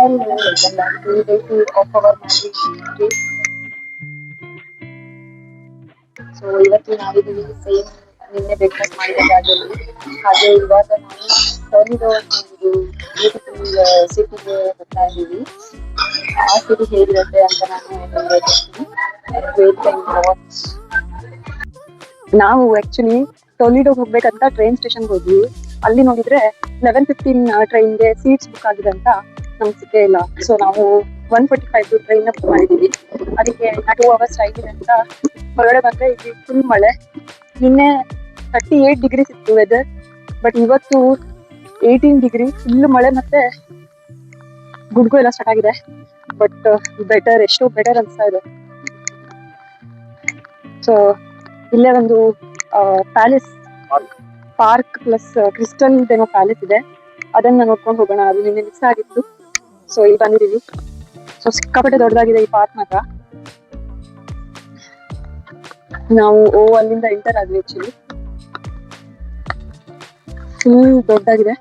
Hello, welcome back to day 2 of our magic trip. So ಇವತ್ತು ನಾವಿದ್ದೀವಿ same ನಿನ್ನೆ breakfast ಮಾಡಿದ ಜಾಗದಲ್ಲಿ. ಹಾಗೆ ಇವಾಗ ನಾವು ಟೊರ್ನಿಡೋ ಒಂದು ಬ್ಯೂಟಿಫುಲ್ ಸಿಟಿಗೆ ಬರ್ತಾ ಇದ್ದೀವಿ. ಆ ಸಿಟಿ ಹೇಗಿರುತ್ತೆ ಅಂತ ನಾನು ನಿಮಗೆ ಹೇಳ್ತೀನಿ. ನಾವು ಆಕ್ಚುಲಿ ಟೊರ್ನಿಡೋಗೆ ಹೋಗ್ಬೇಕಂತ ಟ್ರೈನ್ ಸ್ಟೇಷನ್ಗೆ ಹೋದ್ವಿ. ಅಲ್ಲಿ ನೋಡಿದ್ರೆ 11:15 ಟ್ರೈನ್ಗೆ ಸೀಟ್ಸ್ ಬುಕ್ ಆಗಿದೆ ಅಂತ ನಮ್ಗೆ ಸಿಕ್ಕೇ ಇಲ್ಲ. ಸೊ ನಾವು 1:45 ಟ್ರೈನ್ ಬುಕ್ ಮಾಡಿದ್ದೀವಿ. ಅದಕ್ಕೆ 2 ಅವರ್ಸ್ ಆಗಿದೆ ಅಂತ ಹೊರಗಡೆ ಬಂದ್ರೆ ಇಲ್ಲಿ ಫುಲ್ ಮಳೆ. ನಿನ್ನೆ 38 ಡಿಗ್ರೀಸ್ ಇತ್ತು ವೆದರ್, ಬಟ್ ಇವತ್ತು 18 ಡಿಗ್ರಿ, ಫುಲ್ ಮಳೆ ಮತ್ತೆ ಗುಡ್ಗು ಎಲ್ಲ ಸ್ಟಾರ್ಟ್ ಆಗಿದೆ. ಬಟ್ ಬೆಟರ್, ಎಷ್ಟೋ ಬೆಟರ್ ಅನ್ಸ್ತಾ ಇದೆ. ಸೊ ಇಲ್ಲೇ ಒಂದು ಪ್ಯಾಲೇಸ್, ಪಾರ್ಕ್ ಪ್ಲಸ್ ಕ್ರಿಸ್ಟಲ್ ಏನೋ ಪ್ಯಾಲೇಸ್ ಇದೆ, ಅದನ್ನ ನೋಡ್ಕೊಂಡು ಹೋಗೋಣ. ಅದು ನಿನ್ನೆ ಮಿಸ್ ಆಗಿತ್ತು. ಸೊ ಇಲ್ಲಿ ಬಂದಿದ್ದೀವಿ. ಸೊ ಸಿಕ್ಕಾಪಟ್ಟೆ ದೊಡ್ಡದಾಗಿದೆ ಈ ಪಾರ್ಕ್ ಮಾತ್ರ. ನಾವು ಅಲ್ಲಿಂದ ಎಂಟರ್ ಆದ್ವಿ. ಆಕ್ಚುಲಿ ಫುಲ್ ದೊಡ್ಡದಾಗಿದೆ.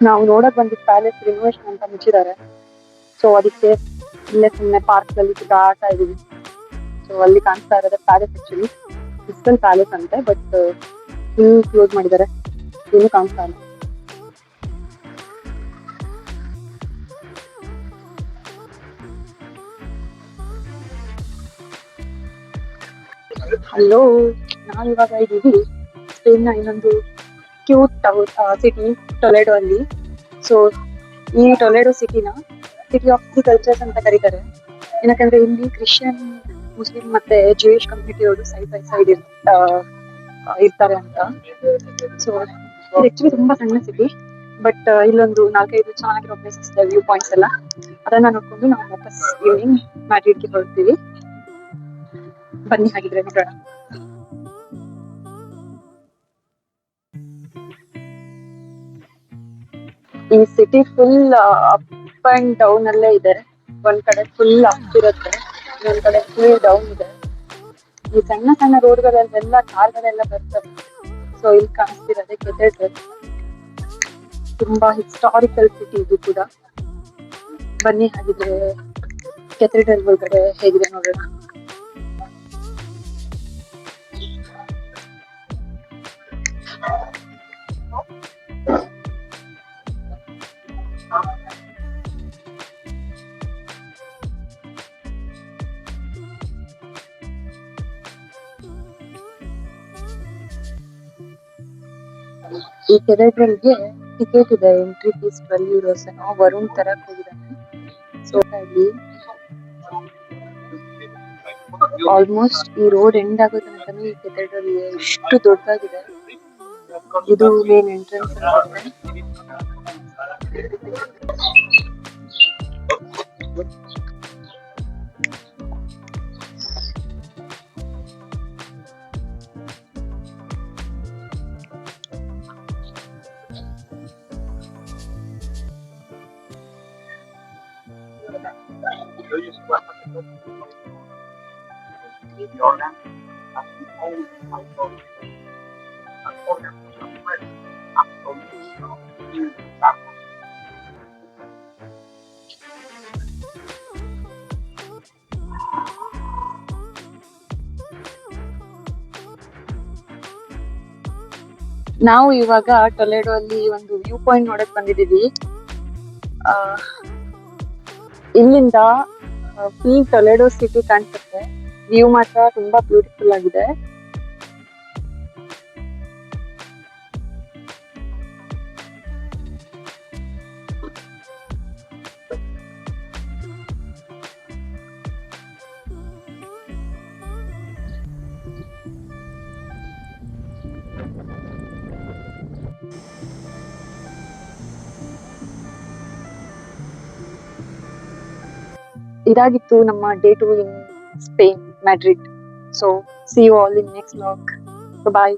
ನಾವು ನೋಡಕ್ ಬಂದಿದ್ದ ಪ್ಯಾಲೇಸ್ ರಿನೋವೇಷನ್ ಅಂತ ಮುಚ್ಚಿದ್ದಾರೆ. ಸೊ ಅದಕ್ಕೆ ಇಲ್ಲೇ ಸುಮ್ಮನೆ ಪಾರ್ಕ್ ಅಲ್ಲಿ ಸುತ್ತಾಡ್ತಾ ಇದೀವಿ. ಸೊ ಅಲ್ಲಿ ಕಾಣಿಸ್ತಾ ಇರೋದೇ ಪ್ಯಾಲೇಸ್, ಆಕ್ಚುಲಿ ಕ್ರಿಸ್ಟಲ್ ಪ್ಯಾಲೇಸ್ ಅಂತೆ, ಬಟ್ ಫುಲ್ ಕ್ಲೋಸ್ ಮಾಡಿದ್ದಾರೆ, ಏನು ಕಾಣಿಸ್ತಾ ಇಲ್ಲ. ಹಲೋ, ನಾವಿವಾಗ ಇದ್ದೀವಿ ಸ್ಪೇನ್ನ ಇನ್ನೊಂದು ಕ್ಯೂಟ್ ಸಿಟಿ ಟೊಲೆಡೋ ಅಲ್ಲಿ. ಸೊ ಈ ಟೊಲೆಡೋ ಸಿಟಿನ ಸಿಟಿ ಆಫ್ ದಿ ಕಲ್ಚರ್ಸ್ ಅಂತ ಕರೀತಾರೆ. ಏನಕ್ಕಂದ್ರೆ ಇಲ್ಲಿ ಕ್ರಿಶ್ಚಿಯನ್, ಮುಸ್ಲಿಂ ಮತ್ತೆ ಜೂಯಿಶ್ ಕಮ್ಯುನಿಟಿ ಅವರು ಸೈಡ್ ಬೈ ಸೈಡ್ ಇರ್ತಾರೆ ಅಂತ. ಸೊ ಇದು ಆಕ್ಚುಲಿ ತುಂಬಾ ಸಣ್ಣ ಸಿಟಿ, ಬಟ್ ಇಲ್ಲೊಂದು 4-5 ಚೆನ್ನಾಗಿರೋ ಪ್ಲೇಸಸ್ ಇದೆ, ವ್ಯೂ ಪಾಯಿಂಟ್ಸ್ ಎಲ್ಲ. ಅದನ್ನ ನೋಡ್ಕೊಂಡು ನಾವು ವಾಪಸ್ ಈವ್ನಿಂಗ್ ಮ್ಯಾಡ್ರಿಡ್ಗೆ ಹೊರಡ್ತೀವಿ. ಬನ್ನಿ ಹಾಗಿದ್ರೆ ನೋಡೋಣ. ಈ city full up and down ಅಲ್ಲೇ ಇದೆ. ಒಂದ್ ಕಡೆ ಫುಲ್ ಅಪ್ ಇರುತ್ತೆ, ಇನ್ನೊಂದ್ ಕಡೆ ಫುಲ್ ಡೌನ್ ಇದೆ. ಈ ಸಣ್ಣ ಸಣ್ಣ ರೋಡ್ಗಳಲ್ಲೆಲ್ಲ ಕಾರ್ಗಳೆಲ್ಲ ಬರ್ತವೆ. ಸೊ ಇಲ್ಲಿ ಕಾಣಿಸ್ತಿರೋದೇ ಕೆಥೆಡ್ರಲ್, ತುಂಬಾ ಹಿಸ್ಟಾರಿಕಲ್ ಸಿಟಿ ಇದು ಕೂಡ. ಬನ್ನಿ ಹಾಗಿದ್ರೆ ಕೆಥೆಡ್ರಲ್ ಒಳಗಡೆ ಹೇಗಿದೆ ನೋಡೋಣ. ಈ ಕೆಥೆಡ್ರಲ್ಗೆ ಟಿಕೆಟ್ ಇದೆ, ಎಂಟ್ರಿ ಫೀಸ್ 12 euros. ವರುಣ್ ತರಕ್ ಹೋಗಿದ್ದಾನೆ. ಸೊ ಅಲ್ಲಿ ಆಲ್ಮೋಸ್ಟ್ ಈ ರೋಡ್ ಎಂಡ್ ಆಗೋ ತನಕ ಈ ಕೆಥೆಡ್ರಲ್ ಎಷ್ಟು ದೊಡ್ಡದಾಗಿದೆ. ಇದು ಮೇನ್ ಎಂಟ್ರೆನ್ಸ್ ಆಗುತ್ತೆ. ನಾವು ಇವಾಗ ಟೊಲೆಡೋ ಅಲ್ಲಿ ಒಂದು ವ್ಯೂ ಪಾಯಿಂಟ್ ನೋಡಕ್ ಬಂದಿದೀವಿ. ಇಲ್ಲಿಂದ ಫುಲ್ ಟೊಲೆಡೋ ಸಿಟಿ ಕಾಣಿಸುತ್ತೆ. ವ್ಯೂ ಮಾತ್ರ ತುಂಬಾ ಬ್ಯೂಟಿಫುಲ್ ಆಗಿದೆ. ಇದಾಗಿತ್ತು ನಮ್ಮ day 2 in Spain, Madrid. So see you all in next vlog. Bye.